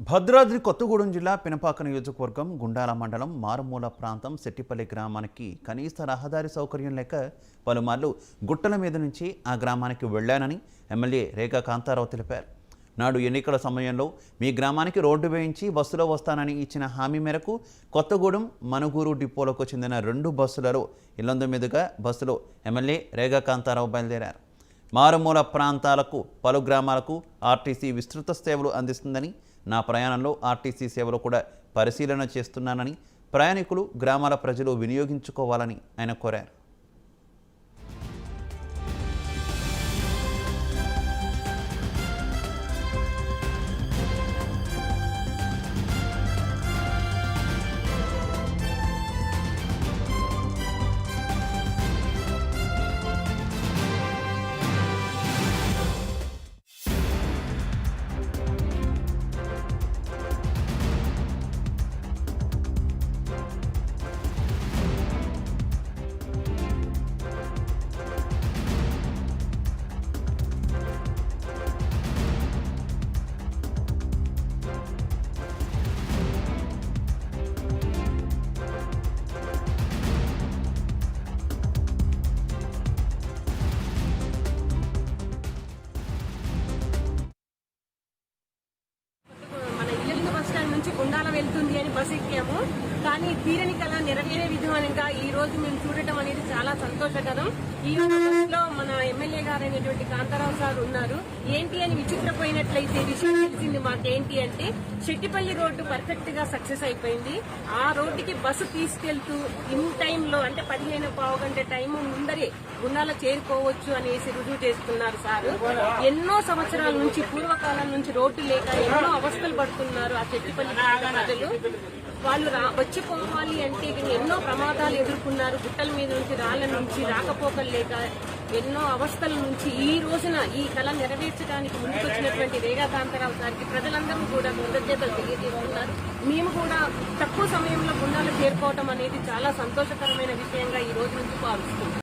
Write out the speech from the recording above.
భద్రాద్రి కొత్తగూడెం జిల్లా పినపాక నియోజకవర్గం గుండాల మండలం మారుమూల ప్రాంతం సెట్టిపల్లి గ్రామానికి కనీస రహదారి సౌకర్యం లేక పలుమార్లు గుట్టల మీద నుంచి ఆ గ్రామానికి వెళ్లానని ఎమ్మెల్యే రేఖా కాంతారావు తెలిపారు. నాడు ఎన్నికల సమయంలో మీ గ్రామానికి రోడ్డు వేయించి బస్సులో వస్తానని ఇచ్చిన హామీ మేరకు కొత్తగూడెం మనుగూరు డిపోలకు చెందిన 2 బస్సులలో ఇల్లందు మీదుగా బస్సులో ఎమ్మెల్యే రేఖా కాంతారావు బయలుదేరారు. మారుమూల ప్రాంతాలకు పలు గ్రామాలకు ఆర్టీసీ విస్తృత సేవలు అందిస్తుందని, నా ప్రయాణంలో ఆర్టీసీ సేవలు కూడా పరిశీలన చేస్తున్నానని, ప్రయాణికులు గ్రామాల ప్రజలు వినియోగించుకోవాలని ఆయన కోరారు. గుండాల వెళ్తుంది అని బస్ ఎక్కాము. కానీ తీరని కళ నెరవేరే విధంగా ఈ రోజు మేము చూడటం అనేది చాలా సంతోషకరం. ఈ బస్సులో మన ఎమ్మెల్యే గారు అయినటువంటి కాంతారావు సార్ ఉన్నారు. ఏంటి అని విచిత్రపోయినట్లయితే విషయం తెలిసింది మాకేంటి అంటే, చెట్టిపల్లి రోడ్డు పర్ఫెక్ట్ గా సక్సెస్ అయిపోయింది. ఆ రోడ్డుకి బస్సు తీసుకెళ్తూ ఇన్ టైంలో అంటే 15 గంట టైం ముందరే గుండాల చేరుకోవచ్చు అనేసి రుజువు చేస్తున్నారు సార్. ఎన్నో సంవత్సరాల నుంచి, పూర్వకాలం నుంచి రోడ్డు లేక ఎన్నో అవస్థలు పడుతున్నారు ఆ చెట్టిపల్లి ప్రజలు. వాళ్ళు వచ్చిపోవాలి అంటే ఎన్నో ప్రమాదాలు ఎదుర్కొన్నారు. గుట్టల మీద నుంచి, రాళ్ల నుంచి, రాకపోకలు లేక ఎన్నో అవస్థల నుంచి ఈ రోజున ఈ కళ నెరవేర్చడానికి ముందుకొచ్చినటువంటి రేఖా కాంతారావు గారికి ప్రజలందరూ కూడా కృతజ్ఞతలు తెలియజేస్తున్నారు. మేము కూడా తక్కువ సమయంలో గుండాలు చేరుకోవటం అనేది చాలా సంతోషకరమైన విషయంగా ఈ రోజు నుంచి భావిస్తున్నాం.